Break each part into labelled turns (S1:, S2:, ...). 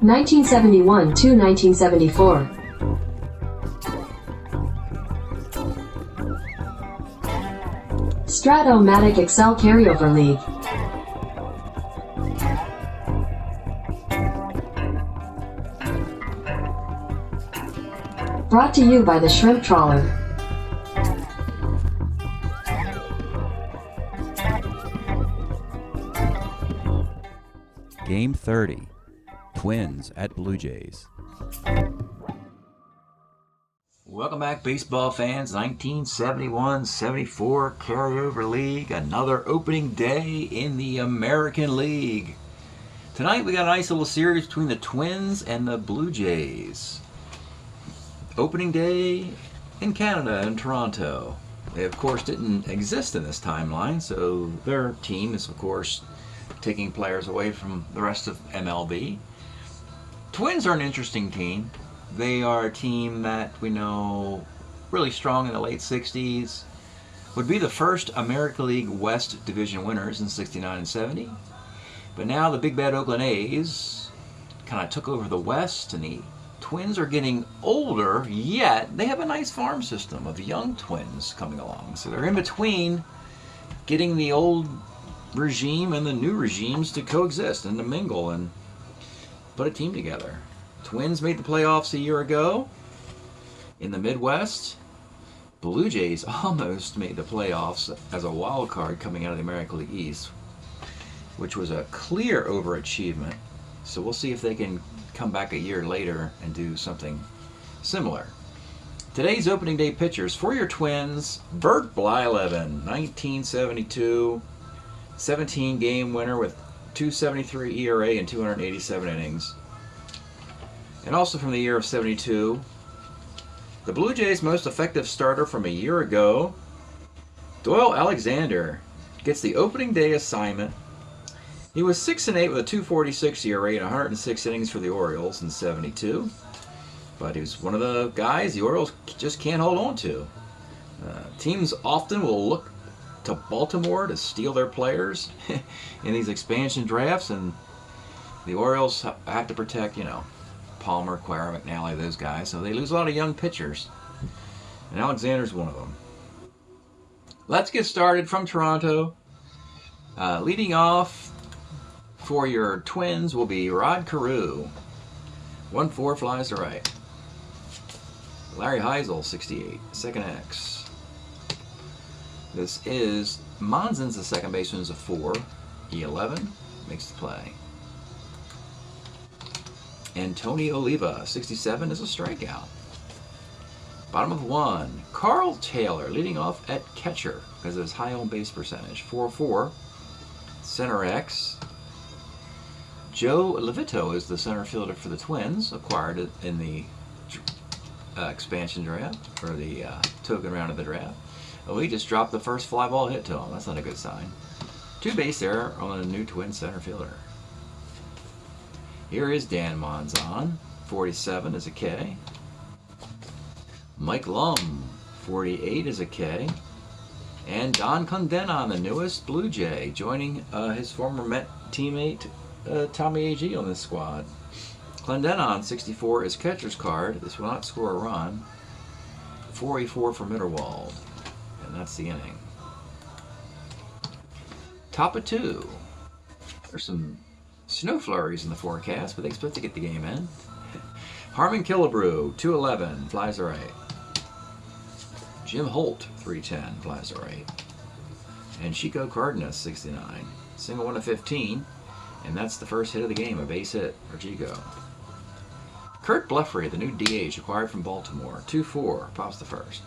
S1: 1971 to 1974. Strat-O-Matic Excel Carryover League. Brought to you by the Shrimp Trawler.
S2: Game 30, Twins at Blue Jays. Welcome back, baseball fans. 1971-74 Carryover League, another opening day in the American League. Tonight we got a nice little series between the Twins and the Blue Jays. Opening day in Canada, in Toronto. They, of course, didn't exist in this timeline, so their team is, of course, taking players away from the rest of MLB. Twins are an interesting team. They are a team that we know really strong in the late 60s. Would be the first American League West Division winners in 69 and 70. But now the big bad Oakland A's kind of took over the West, and the Twins are getting older, yet they have a nice farm system of young twins coming along. So they're in between getting the old regime and the new regimes to coexist and to mingle and put a team together. Twins made the playoffs a year ago in the Midwest. Blue Jays almost made the playoffs as a wild card coming out of the American League East, which was a clear overachievement. So we'll see if they can come back a year later and do something similar. Today's opening day pitchers for your Twins: Bert Blyleven, 1972, 17-game winner with 2.73 ERA and 287 innings. And also from the year of 72, the Blue Jays' most effective starter from a year ago, Doyle Alexander, gets the opening day assignment. He was 6-8 with a 2.46 ERA and 106 innings for the Orioles in 72. But he was one of the guys the Orioles just can't hold on to. Teams often will look to Baltimore to steal their players in these expansion drafts, and the Orioles have to protect, Palmer, Quara, McNally, those guys. So they lose a lot of young pitchers, and Alexander's one of them. Let's get started from Toronto. Leading off for your Twins will be Rod Carew. 1-4 flies to right. Larry Heisel, 68, second X. This is Monzon's the second baseman, is a 4. E11 makes the play. Antonio Oliva, 67, is a strikeout. Bottom of 1, Carl Taylor leading off at catcher because of his high on base percentage. 4-4, center X. Joe Levito is the center fielder for the Twins, acquired it in the expansion draft, or the token round of the draft. Oh, he just dropped the first fly ball hit to him. That's not a good sign. 2 base error on a new Twin center fielder. Here is Dan Monzon, 47 is a K. Mike Lum, 48 is a K. And Don Clendenon, the newest Blue Jay, joining his former Met teammate Tommy Agee on this squad. Clendenon, 64, is catcher's card. This will not score a run. 4-4 for Mitterwald. And that's the inning. Top of 2. There's some snow flurries in the forecast, but they expect to get the game in. Harmon Killebrew, 211, flies to right. Jim Holt, 310, flies to right. And Chico Cardenas, 69. Single 1 of 15, and that's the first hit of the game, a base hit for Chico. Kurt Blefary, the new DH, acquired from Baltimore, 2-4, pops the first.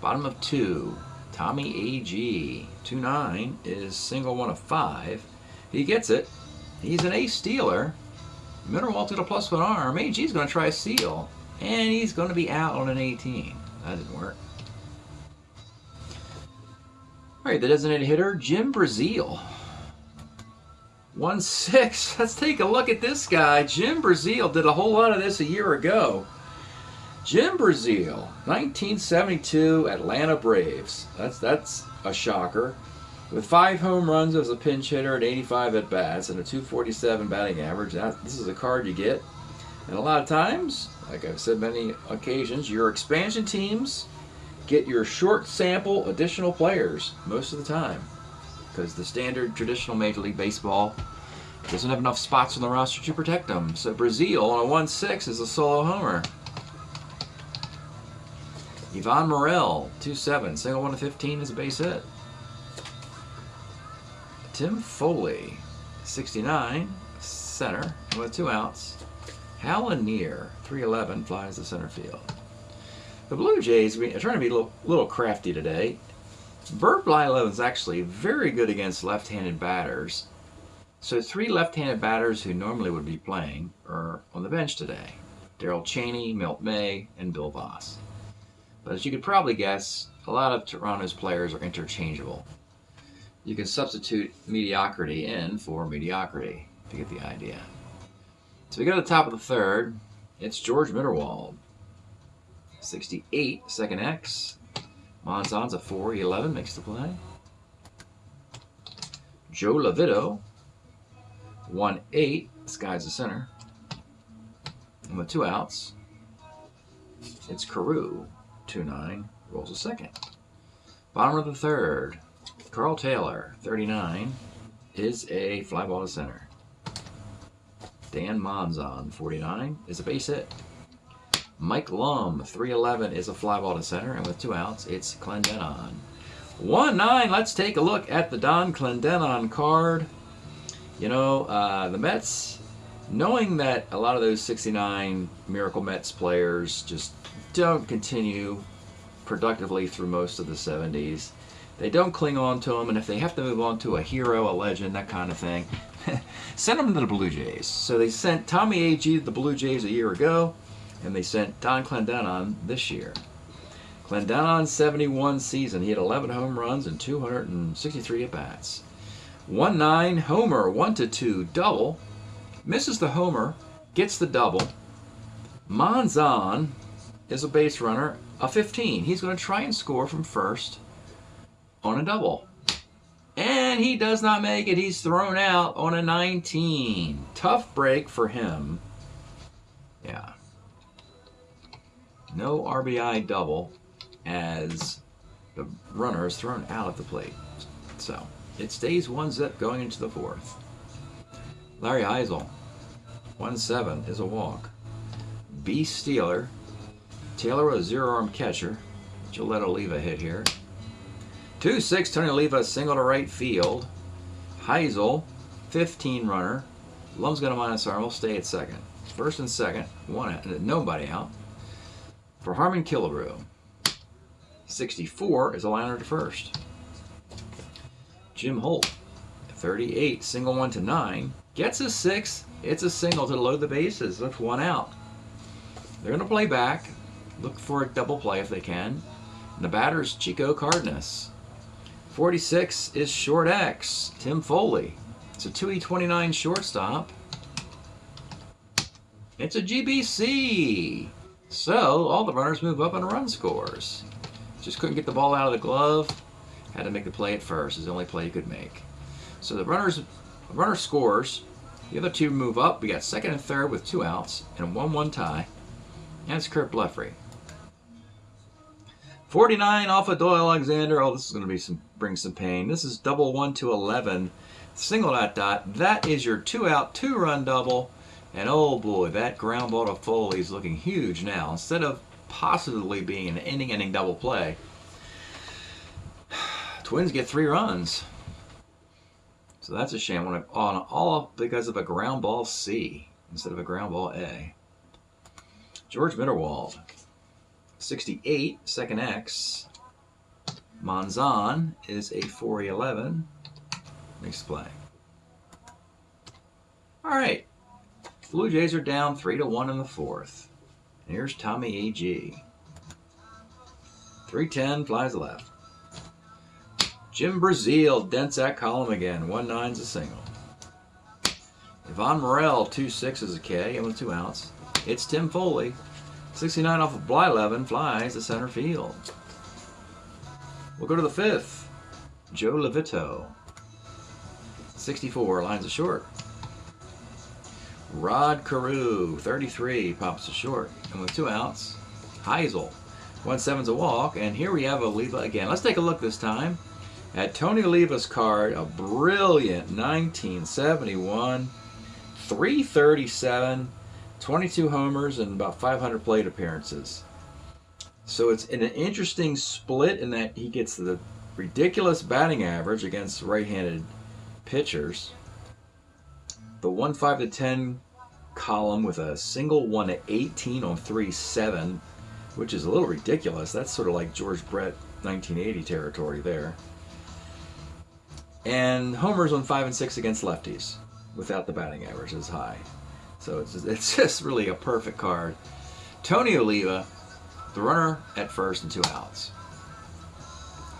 S2: Bottom of 2, Tommy Agee, 2-9, is single 1 of 5. He gets it. He's an ace stealer. Mitterwald's got a +1 arm. Agee's going to try a steal, and he's going to be out on an 18. That didn't work. All right, the designated hitter, Jim Brazil. 1-6. Let's take a look at this guy. Jim Brazil did a whole lot of this a year ago. Jim Brazil, 1972 Atlanta Braves. That's a shocker. With 5 home runs as a pinch hitter and 85 at-bats and a 247 batting average, this is a card you get. And a lot of times, like I've said many occasions, your expansion teams get your short sample additional players most of the time, because the standard traditional Major League Baseball doesn't have enough spots on the roster to protect them. So Brazil on a 1-6 is a solo homer. Ivan Morel, 2-7, single 1 to 15 is a base hit. Tim Foley, 69, center with 2 outs. Hal Lanier, 311, flies to center field. The Blue Jays are trying to be a little crafty today. Bert Blyleven is actually very good against left-handed batters. So 3 left-handed batters who normally would be playing are on the bench today. Darrell Chaney, Milt May, and Bill Voss. But as you could probably guess, a lot of Toronto's players are interchangeable. You can substitute mediocrity in for mediocrity to get the idea. So we go to the top of the 3rd. It's George Mitterwald. 68, second X. Monzon's a 4-11, makes the play. Joe Lovito, 1-8, skies the center. And with 2 outs, it's Carew, 2-9, rolls a second. Bottom of the 3rd, Carl Taylor, 39, is a fly ball to center. Dan Monzon, 49, is a base hit. Mike Lum, 311, is a fly ball to center, and with 2 outs, it's Clendenon. 1-9, let's take a look at the Don Clendenon card. You know, the Mets, knowing that a lot of those 69 Miracle Mets players just don't continue productively through most of the 70s, they don't cling on to them, and if they have to move on to a hero, a legend, that kind of thing, send them to the Blue Jays. So they sent Tommy Agee to the Blue Jays a year ago, and they sent Don Clendenon this year. Clendenon's 71 season, he had 11 home runs and 263 at-bats. 1-9, homer, 1-2, double. Misses the homer, gets the double. Monzon is a base runner, a 15. He's going to try and score from first on a double. And he does not make it. He's thrown out on a 19. Tough break for him. Yeah. No RBI double as the runner is thrown out at the plate. So it stays 1-zip going into the 4th. Larry Heisel, 1-7 is a walk. B. Steeler. Taylor was a 0-arm catcher. Gillette Oliva hit here. 2-6, Tony Oliva single to right field. Heisel, 15 runner. Lum's got a minus arm, will stay at second. First and second, 1 out, nobody out. For Harmon Killebrew. 64 is a liner to first. Jim Holt, 38, single 1 to 9. Gets a 6. It's a single to load the bases. That's 1 out. They're going to play back. Look for a double play if they can. And the batter's Chico Cardenas. 46 is short X, Tim Foley. It's a 2E29 shortstop. It's a GBC. So all the runners move up and run scores. Just couldn't get the ball out of the glove. Had to make the play at first. Is the only play he could make. So the runner scores. The other 2 move up. We got second and third with 2 outs and a 1-1 tie. And it's Kurt Blefrey. 49 off of Doyle Alexander. Oh, this is going to be bring some pain. This is double 1 to 11. Single dot. That is your 2-out, 2-run double. And oh boy, that ground ball to Foley is looking huge now. Instead of possibly being an inning double play, Twins get 3 runs. So that's a shame. All because of a ground ball C instead of a ground ball A. George Mitterwald, 68, second X. Monzon is a 4-11. Makes the play. All right. Blue Jays are down 3-1 in the 4th. And here's Tommy Agee. 3-10, flies left. Jim Brazil dents that column again. 1-9's a single. Ivan Morel, 2-6 is a K, and with 2 outs. It's Tim Foley. 69 off of Blyleven, flies to center field. We'll go to the 5th. Joe Levito. 64, lines of short. Rod Carew, 33, pops to short. And with 2 outs, Heisel. 1-7's a walk, and here we have Oliva again. Let's take a look this time at Tony Oliva's card. A brilliant 1971, 337, 22 homers, and about 500 plate appearances. So it's an interesting split in that he gets the ridiculous batting average against right-handed pitchers. The 1-5-10 column with a single 1-18 on 3-7, which is a little ridiculous. That's sort of like George Brett 1980 territory there. And homers on 5 and 6 against lefties without the batting average as high. So it's just really a perfect card. Tony Oliva, the runner at first and 2 outs.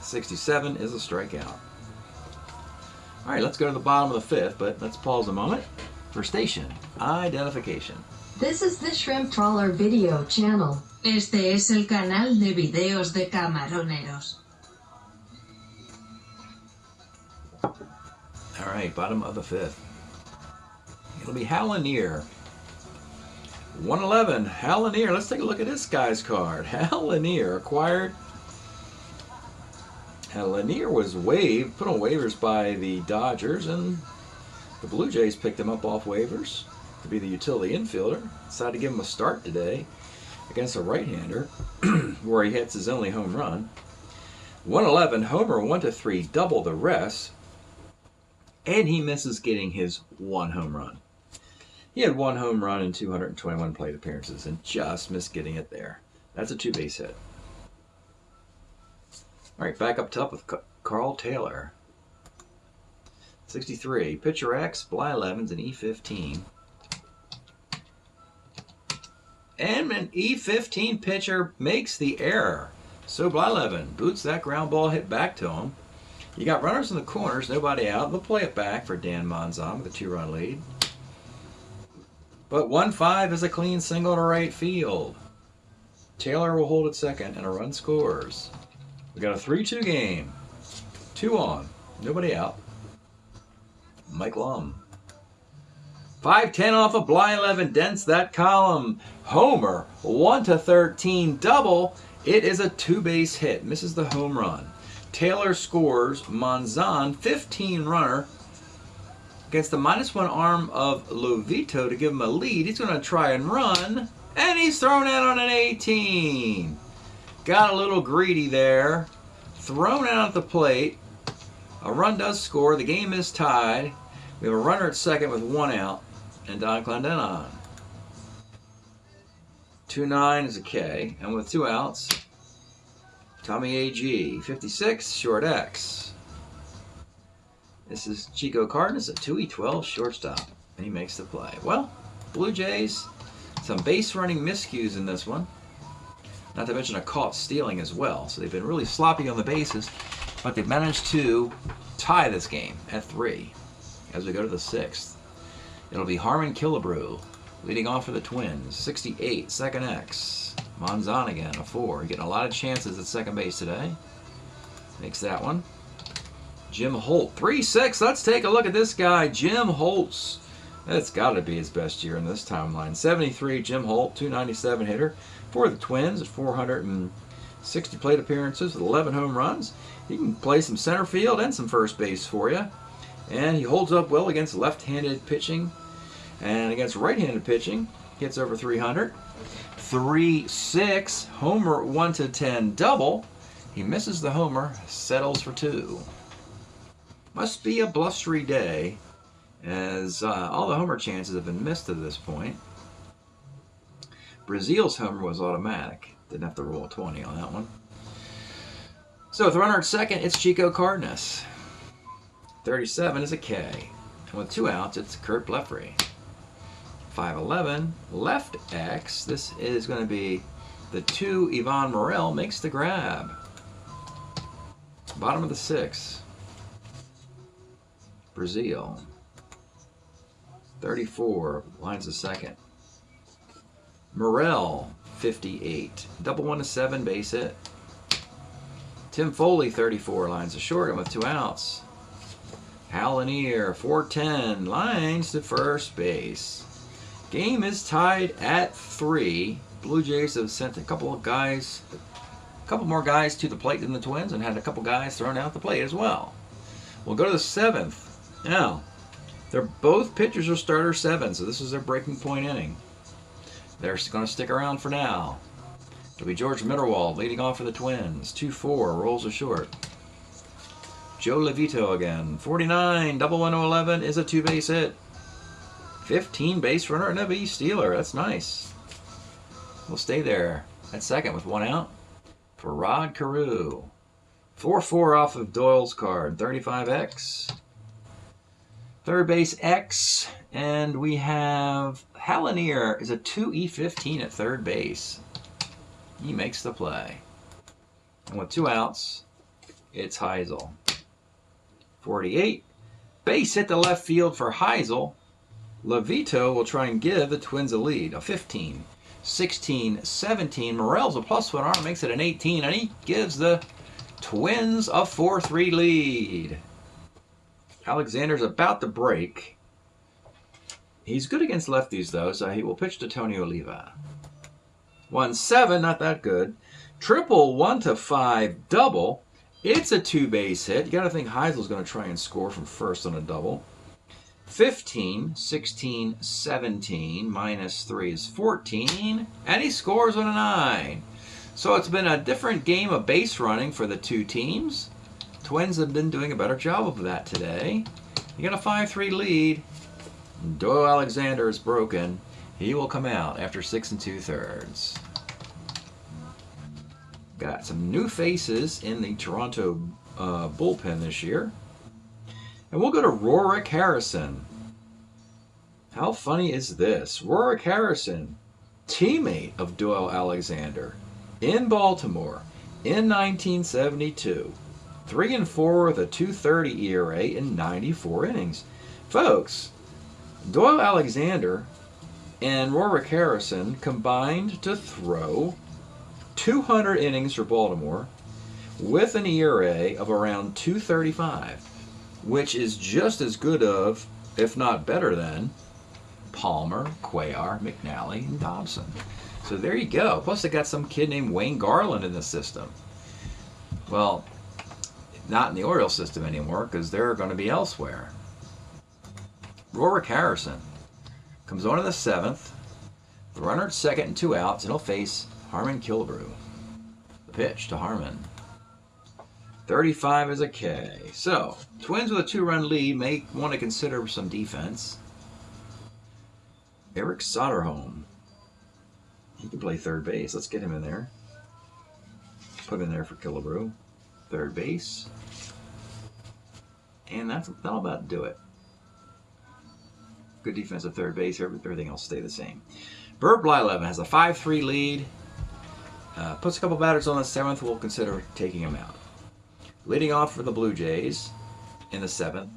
S2: 67 is a strikeout. All right, let's go to the bottom of the 5th, but let's pause a moment for station identification.
S1: This is the Shrimp Trawler video channel.
S3: Este es el canal de videos de camaroneros.
S2: All right, bottom of the 5th. It'll be Hal Lanier. 111, Hal Lanier. Let's take a look at this guy's card. Hal Lanier acquired. Hal Lanier was put on waivers by the Dodgers, and the Blue Jays picked him up off waivers to be the utility infielder. Decided to give him a start today against a right-hander where he hits his only home run. 111, homer 1-3, double the rest, and he misses getting his 1 home run. He had 1 home run in 221 plate appearances and just missed getting it there. That's a 2-base hit. All right, back up top with Carl Taylor. 63, pitcher X, Bly-11's an E15. And an E15 pitcher makes the error. So Bly-11 boots that ground ball hit back to him. You got runners in the corners, nobody out. They'll play it back for Dan Monzon with a 2-run lead. But 1-5 is a clean single to right field. Taylor will hold at second, and a run scores. We got a 3-2 game. 2 on, nobody out. Mike Lum. 5-10 off of Bly-11 dents that column. Homer, 1-13 double. It is a 2-base hit. Misses the home run. Taylor scores. Monzon, 15 runner, against the -1 arm of Lovito to give him a lead. He's going to try and run, and he's thrown out on an 18. Got a little greedy there. Thrown out at the plate. A run does score. The game is tied. We have a runner at second with 1 out, and Don Clendenon. 2-9 is a K, and with 2 outs, Tommy A.G. 56, short X. This is Chico Cardenas, a 2E12 shortstop, and he makes the play. Well, Blue Jays, some base running miscues in this one. Not to mention a caught stealing as well. So they've been really sloppy on the bases, but they've managed to tie this game at 3 as we go to the 6th. It'll be Harmon Killebrew leading off for the Twins. 68, second X. Monzon again, a 4. Getting a lot of chances at second base today. Makes that one. Jim Holt, 3-6. Let's take a look at this guy, Jim Holtz. That's got to be his best year in this timeline. 73, Jim Holt, 297 hitter for the Twins at 460 plate appearances with 11 home runs. He can play some center field and some first base for you. And he holds up well against left-handed pitching. And against right-handed pitching, gets over 300. 3-6, homer 1-10 double. He misses the homer, settles for 2. Must be a blustery day, as all the homer chances have been missed to this point. Brazil's homer was automatic. Didn't have to roll a 20 on that one. So with the runner at second, it's Chico Cardenas. 37 is a K. And with 2 outs, it's Kurt Blefary. 5-11, left X. This is going to be the 2. Yvonne Morel makes the grab. Bottom of the 6th. Brazil. 34, lines of second. Morel, 58. Double 1-7 base hit. Tim Foley, 34, lines to short and with 2 outs. Hal Lanier, 410, lines to first base. Game is tied at 3. Blue Jays have sent a couple more guys to the plate than the Twins, and had a couple guys thrown out the plate as well. We'll go to the 7th. Now, both pitchers are starter 7, so this is their breaking point inning. They're going to stick around for now. It'll be George Mitterwald leading off for the Twins. 2-4, rolls a short. Joe Levito again. 49, double 111 is a 2-base hit. 15 base runner and a base stealer. That's nice. We'll stay there at second with 1 out for Rod Carew. 4-4 off of Doyle's card. 35X. Third base X. And we have Hal Lanier is a 2E15 at third base. He makes the play. And with 2 outs, it's Heisel. 48. Base hit to left field for Heisel. Levito will try and give the Twins a lead. A 15, 16, 17. Morel's a +1 arm, makes it an 18, and he gives the Twins a 4-3 lead. Alexander's about to break. He's good against lefties, though, so he will pitch to Tony Oliva. 1-7, not that good. Triple 1-5 double. It's a 2-base hit. You got to think Heisel's going to try and score from first on a double. 15, 16, 17, -3 is 14, and he scores on a 9. So it's been a different game of base running for the two teams. Twins have been doing a better job of that today. You got a 5-3 lead. Doyle Alexander is broken. He will come out after 6 2/3. Got some new faces in the Toronto bullpen this year. And we'll go to Rorik Harrison. How funny is this? Rorik Harrison, teammate of Doyle Alexander in Baltimore in 1972. 3-4 with a 2.30 ERA in 94 innings. Folks, Doyle Alexander and Rorik Harrison combined to throw 200 innings for Baltimore with an ERA of around 2.35, which is just as good of, if not better than, Palmer, Cuellar, McNally, and Dobson. So there you go. Plus they got some kid named Wayne Garland in the system. Well, not in the Orioles system anymore because they're going to be elsewhere. Rorik Harrison comes on in the 7th. The runner at second and 2 outs, and he'll face Harmon Killebrew. The pitch to Harmon. 35 is a K. So, Twins with a 2-run lead may want to consider some defense. Eric Soderholm. He can play third base. Let's get him in there. Put him in there for Killebrew. Third base. And that'll about do it. Good defense at third base. Everything else stay the same. Bert Blyleven has a 5-3 lead. Puts a couple batters on the 7th. We'll consider taking him out. Leading off for the Blue Jays in the 7th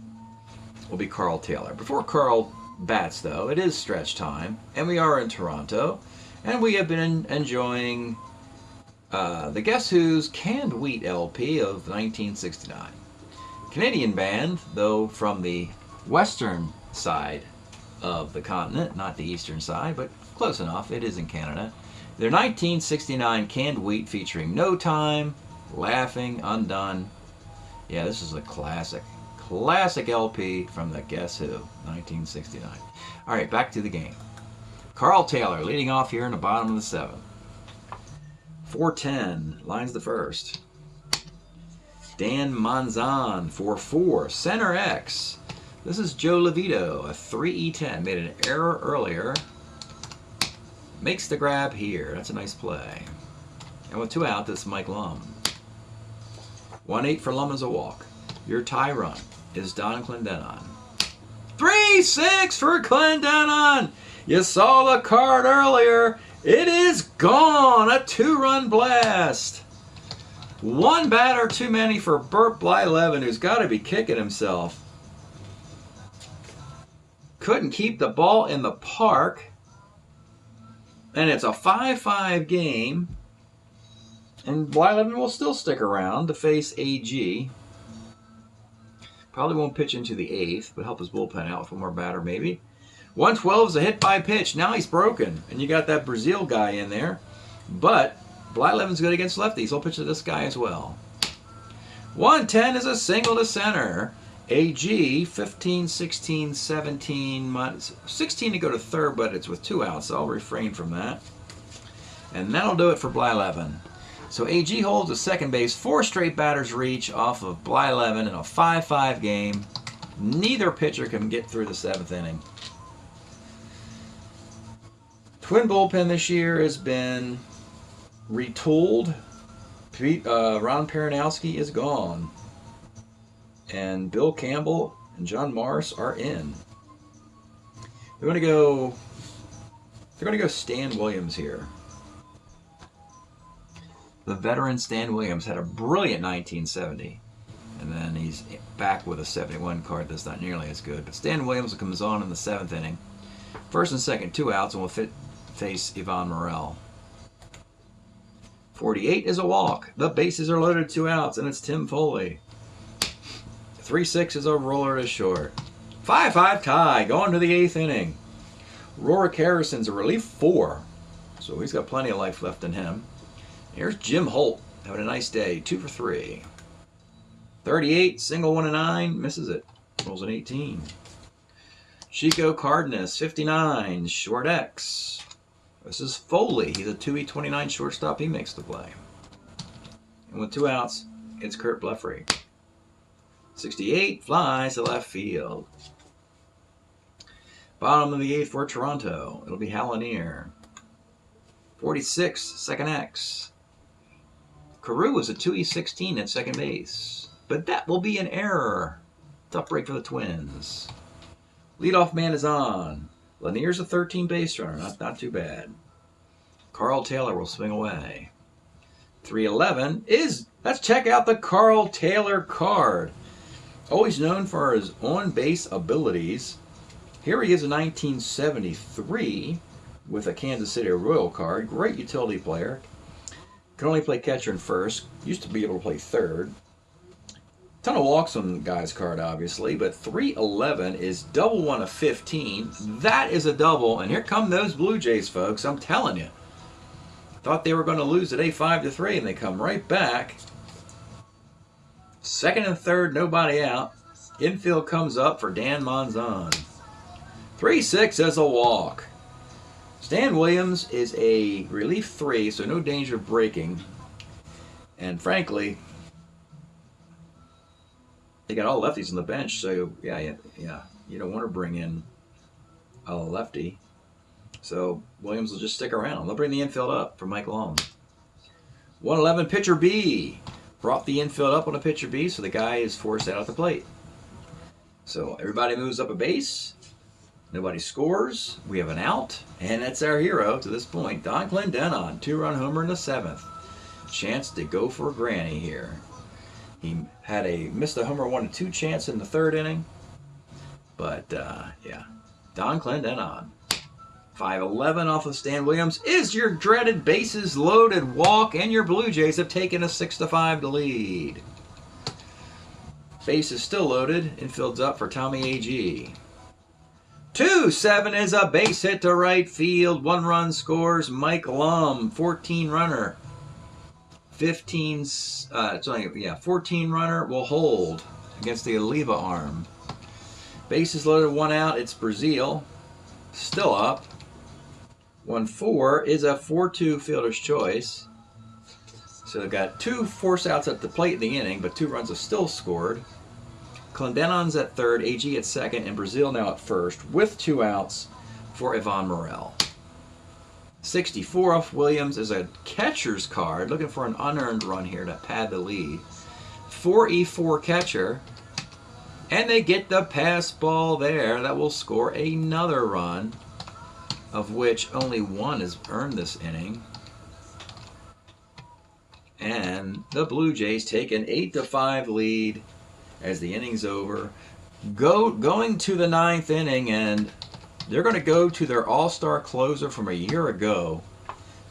S2: will be Carl Taylor. Before Carl bats, though, it is stretch time, and we are in Toronto, and we have been enjoying the Guess Who's Canned Wheat LP of 1969. Canadian band, though from the western side of the continent, not the eastern side, but close enough. It is in Canada. Their 1969 Canned Wheat featuring No Time, Laughing, Undone. Yeah, this is a classic LP from the Guess Who, 1969. All right, back to the game. Carl Taylor leading off here in the bottom of the 7th. 4-10, lines the first. Dan Manzan, 4-4, center X. This is Joe Levito, a 3E10. Made an error earlier. Makes the grab here. That's a nice play. And with 2 out, this is Mike Lum. 1-8 for Lum is a walk. Your tie run is Don Clendenon. 3-6 for Clendenon. You saw the card earlier. It is gone. A 2-run blast. 1 batter too many for Bert Blyleven, who's got to be kicking himself. Couldn't keep the ball in the park. And it's a 5-5 game. And Blyleven will still stick around to face AG. Probably won't pitch into the 8th, but help his bullpen out with one more batter maybe. 112 is a hit by pitch. Now he's broken. And you got that Brazil guy in there. But Blyleven's good against lefties. He'll pitch to this guy as well. 110 is a single to center. AG, 15, 16, 17, 16 to go to third, but it's with 2 outs, so I'll refrain from that. And that'll do it for Blyleven. So AG holds a second base, 4 straight batters reach off of Blyleven in a 5-5 game. Neither pitcher can get through the 7th inning. Twin bullpen this year has been retooled. Ron Peronowski is gone. And Bill Campbell and John Morris are in. They're going to go Stan Williams here. The veteran Stan Williams had a brilliant 1970. And then he's back with a 71 card that's not nearly as good. But Stan Williams comes on in the 7th inning. First and second, 2 outs, and will face Ivan Morel. 48 is a walk. The bases are loaded, 2 outs, and it's Tim Foley. 3-6 is a roller to short. 5-5 tie, going to the 8th inning. Rorik Harrison's a relief 4, so he's got plenty of life left in him. Here's Jim Holt, having a nice day, 2 for 3. 38, single 1-9, misses it. Rolls an 18. Chico Cardenas, 59, short X. This is Foley. He's a 2E29 shortstop. He makes the play. And with 2 outs, it's Kurt Blefary. 68 flies to left field. Bottom of the 8th for Toronto. It'll be Hallinier. 46, second X. Carew was a 2E16 at second base. But that will be an error. Tough break for the Twins. Leadoff man is on. Lanier's a 13 base runner. Not too bad. Carl Taylor will swing away. 311 is... Let's check out the Carl Taylor card. Always known for his on-base abilities. Here he is in 1973 with a Kansas City Royal card. Great utility player. Can only play catcher and first. Used to be able to play third. Ton of walks on the guy's card, obviously, but 311 is double 1 of 15. That is a double, and here come those Blue Jays, folks. I'm telling you. Thought they were going to lose today 5-3, and they come right back. Second and third, nobody out. Infield comes up for Dan Monzon. 3-6 is a walk. Stan Williams is a relief 3, so no danger of breaking. And frankly, they got all lefties on the bench, so yeah, you don't want to bring in a lefty. So Williams will just stick around. They'll bring the infield up for Mike Long. 111 pitcher B. Brought the infield up on a pitcher B, so the guy is forced out at the plate. So everybody moves up a base. Nobody scores. We have an out, and that's our hero to this point. Don Clendenon, 2-run homer in the 7th. Chance to go for a granny here. He had missed a homer 1-2 chance in the 3rd inning. But, yeah. Don Clendenon. 5-11 off of Stan Williams is your dreaded bases loaded walk, and your Blue Jays have taken a 6-5 lead. Base is still loaded. Infield's up for Tommy A.G. 2-7 is a base hit to right field. 1 run scores Mike Lum, 14 runner. 14 runner will hold against the Oliva arm. Bases loaded, 1 out. It's Brazil. Still up. 1-4 is a 4-2 fielder's choice. So they've got 2 force outs at the plate in the inning, but 2 runs have still scored. Clendenon's at third, AG at second, and Brazil now at first with 2 outs for Ivan Morel. 64 off Williams is a catcher's card, looking for an unearned run here to pad the lead. 4E4 catcher, and they get the pass ball there. That will score another run, of which only 1 is earned this inning. And the Blue Jays take an 8-5 lead as the inning's over. Going to the 9th inning, and they're going to go to their all-star closer from a year ago,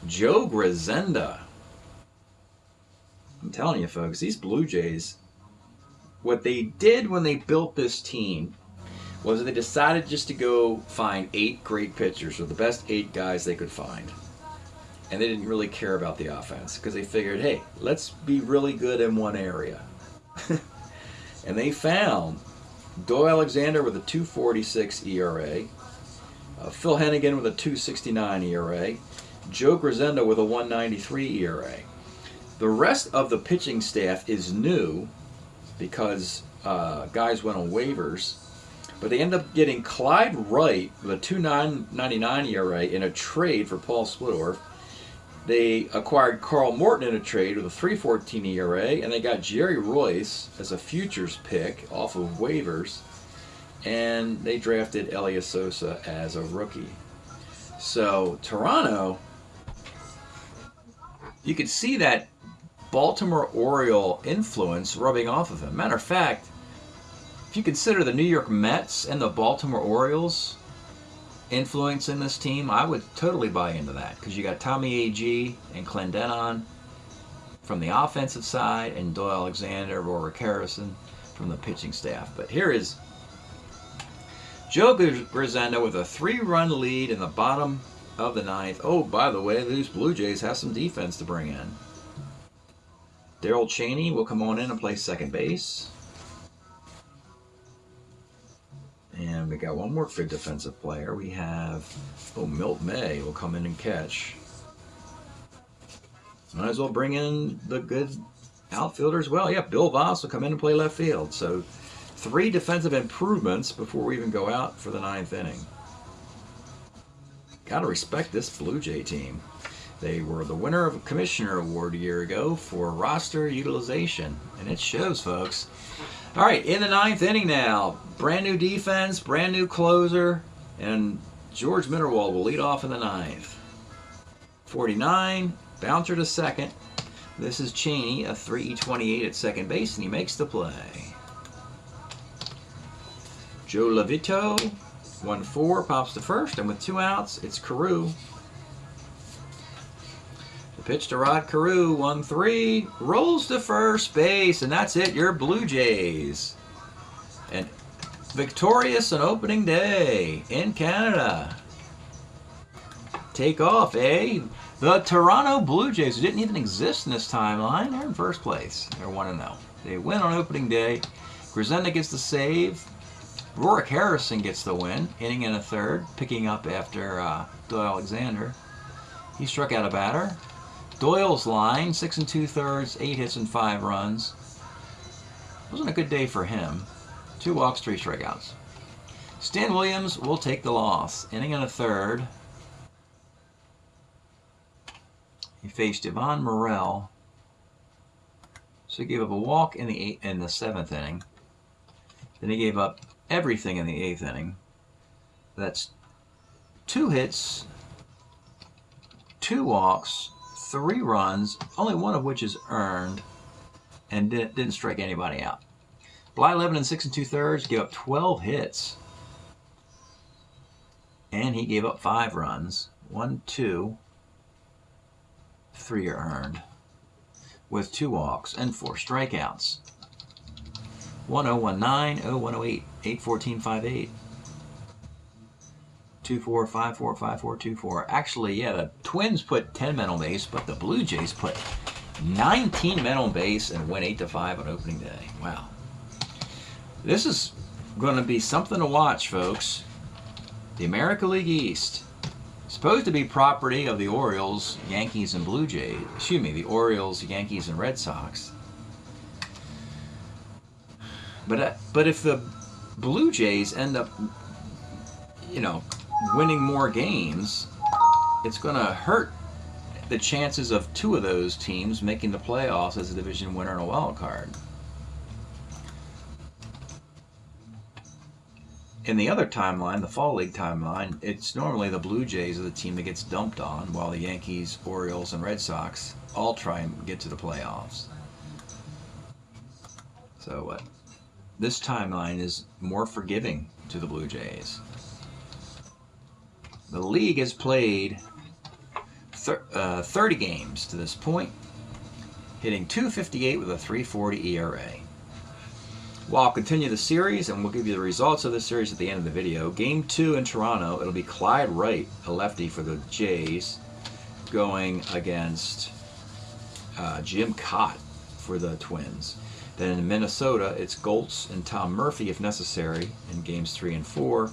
S2: Joe Grisenda. I'm telling you, folks, these Blue Jays, what they did when they built this team was they decided just to go find 8 great pitchers, or the best 8 guys they could find. And they didn't really care about the offense because they figured, hey, let's be really good in one area. And they found Doyle Alexander with a 2.46 ERA, Phil Hennigan with a 2.69 ERA, Joe Grisenda with a 1.93 ERA. The rest of the pitching staff is new because guys went on waivers, but they end up getting Clyde Wright with a 2.99 ERA in a trade for Paul Splittorff. They acquired Carl Morton in a trade with a 3.14 ERA, and they got Jerry Royce as a futures pick off of waivers, and they drafted Elias Sosa as a rookie. So Toronto, you could see that Baltimore Oriole influence rubbing off of him. Matter of fact, if you consider the New York Mets and the Baltimore Orioles influencing this team, I would totally buy into that, because you got Tommy Agee and Clendenon from the offensive side, and Doyle Alexander, Rorik Harrison from the pitching staff. But here is Joe Grisenda with a 3-run lead in the bottom of the 9th. Oh, by the way, these Blue Jays have some defense to bring in. Darrell Chaney will come on in and play second base. And we got one more good defensive player. We have, Milt May will come in and catch. Might as well bring in the good outfielder as well. Yeah, Bill Voss will come in and play left field. So 3 defensive improvements before we even go out for the 9th inning. Got to respect this Blue Jay team. They were the winner of a Commissioner Award a year ago for roster utilization. And it shows, folks. All right, in the 9th inning now. Brand new defense, brand new closer, and George Minderwald will lead off in the 9th. 49, bouncer to second. This is Chaney, a 3.28 at second base, and he makes the play. Joe Levito, 1-4, pops to first, and with 2 outs, it's Carew. The pitch to Rod Carew, 1-3, rolls to first base, and that's it, your Blue Jays. And victorious on opening day in Canada. Take off, eh? The Toronto Blue Jays, who didn't even exist in this timeline, they're in first place. They're 1-0. They win on opening day. Grisenda gets the save. Rorik Harrison gets the win, inning and a third, picking up after Doyle Alexander. He struck out a batter. Doyle's line, 6 2/3, 8 hits and 5 runs. Wasn't a good day for him. 2 walks, 3 strikeouts. Stan Williams will take the loss, inning and a third. He faced Yvonne Morel, so he gave up a walk in the 7th inning. Then he gave up everything in the 8th inning. That's 2 hits, 2 walks, 3 runs, only one of which is earned, and didn't strike anybody out. Bly Levin 6 2/3 gave up 12 hits, and he gave up 5 runs. 1, 2, 3 are earned, with 2 walks and 4 strikeouts. 1-0-1-9, 0-1-0-8, 8-14, 5-8. 2-4, 5-4, 5-4, 2-4. Actually, yeah, the Twins put 10 men on base, but the Blue Jays put 19 men on base and went 8-5 on opening day. Wow. This is going to be something to watch, folks. The American League East, supposed to be property of the Orioles, Yankees, and Blue Jays. Excuse me, the Orioles, Yankees, and Red Sox. But if the Blue Jays end up, winning more games, it's going to hurt the chances of 2 of those teams making the playoffs as a division winner and a wild card. In the other timeline, the Fall League timeline, it's normally the Blue Jays are the team that gets dumped on, while the Yankees, Orioles, and Red Sox all try and get to the playoffs. So this timeline is more forgiving to the Blue Jays. The league has played 30 games to this point. hitting .258 with a .340 ERA. Well, I'll continue the series, and we'll give you the results of the series at the end of the video. Game 2 in Toronto, it'll be Clyde Wright, a lefty for the Jays, going against Jim Cott for the Twins. Then in Minnesota, it's Goltz and Tom Murphy, if necessary, in games 3 and 4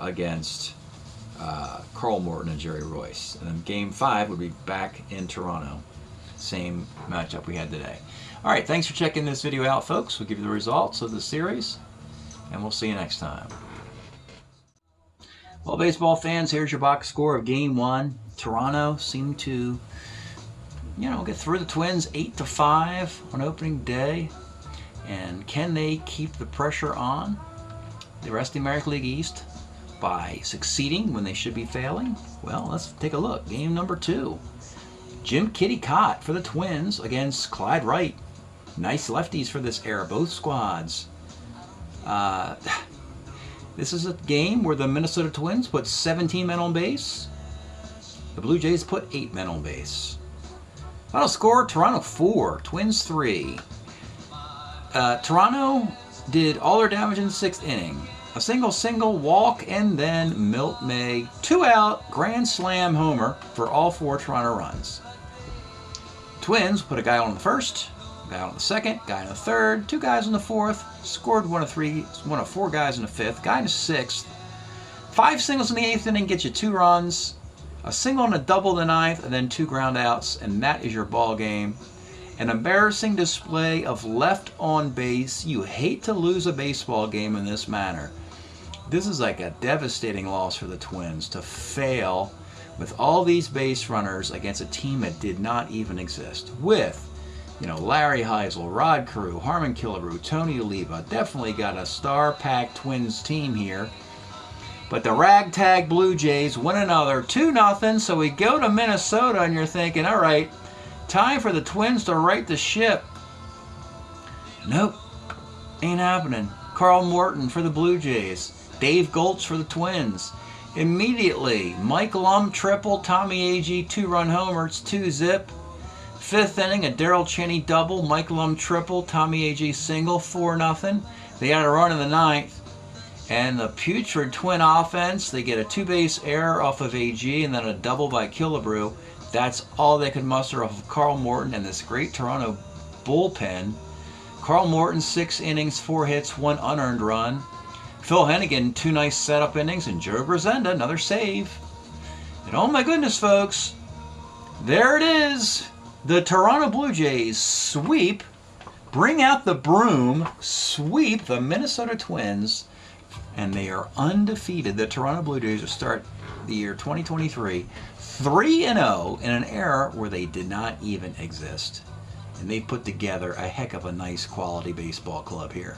S2: against Carl Morton and Jerry Royce. And then game 5 would be back in Toronto. Same matchup we had today. All right, thanks for checking this video out, folks. We'll give you the results of the series, and we'll see you next time. Well, baseball fans, here's your box score of Game 1. Toronto seemed to, get through the Twins 8-5 on opening day. And can they keep the pressure on the rest of the American League East by succeeding when they should be failing? Well, let's take a look. Game number 2. Jim Kitty Cott for the Twins against Clyde Wright. Nice lefties for this era, both squads. This is a game where the Minnesota Twins put 17 men on base. The Blue Jays put 8 men on base. Final score, Toronto 4, Twins 3. Toronto did all their damage in the 6th inning. A single, walk, and then Milt May, 2-out, grand slam homer for all 4 Toronto runs. Twins put a guy on the 1st, a guy on the 2nd, guy on the 3rd, 2 guys on the 4th, scored one of 4 guys in the 5th, guy in the 6th. 5 singles in the 8th inning gets you 2 runs, a single and a double in the 9th, and then 2 ground outs, and that is your ball game. An embarrassing display of left on base. You hate to lose a baseball game in this manner. This is like a devastating loss for the Twins to fail with all these base runners against a team that did not even exist. With, Larry Heisel, Rod Carew, Harmon Killebrew, Tony Oliva. Definitely got a star-packed Twins team here. But the ragtag Blue Jays win another 2-0. So we go to Minnesota, and you're thinking, all right, time for the Twins to right the ship. Nope, ain't happening. Carl Morton for the Blue Jays. Dave Goltz for the Twins. Immediately, Mike Lum triple, Tommy Agee 2-run homer, it's 2-zip. 5th inning, a Darrell Cheney double, Mike Lum triple, Tommy Agee single, 4-0. They had a run in the 9th. And the putrid Twin offense, they get a 2-base error off of Agee and then a double by Killebrew. That's all they could muster off of Carl Morton and this great Toronto bullpen. Carl Morton, 6 innings, 4 hits, 1 unearned run. Phil Hennigan, 2 nice setup innings, and Joe Grozenda, another save. And oh my goodness, folks, there it is. The Toronto Blue Jays sweep, bring out the broom, sweep the Minnesota Twins, and they are undefeated. The Toronto Blue Jays will start the year 2023 3-0 in an era where they did not even exist. And they put together a heck of a nice quality baseball club here.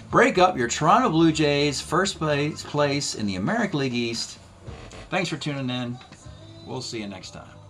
S2: Break up your Toronto Blue Jays, first place in the American League East. Thanks for tuning in. We'll see you next time.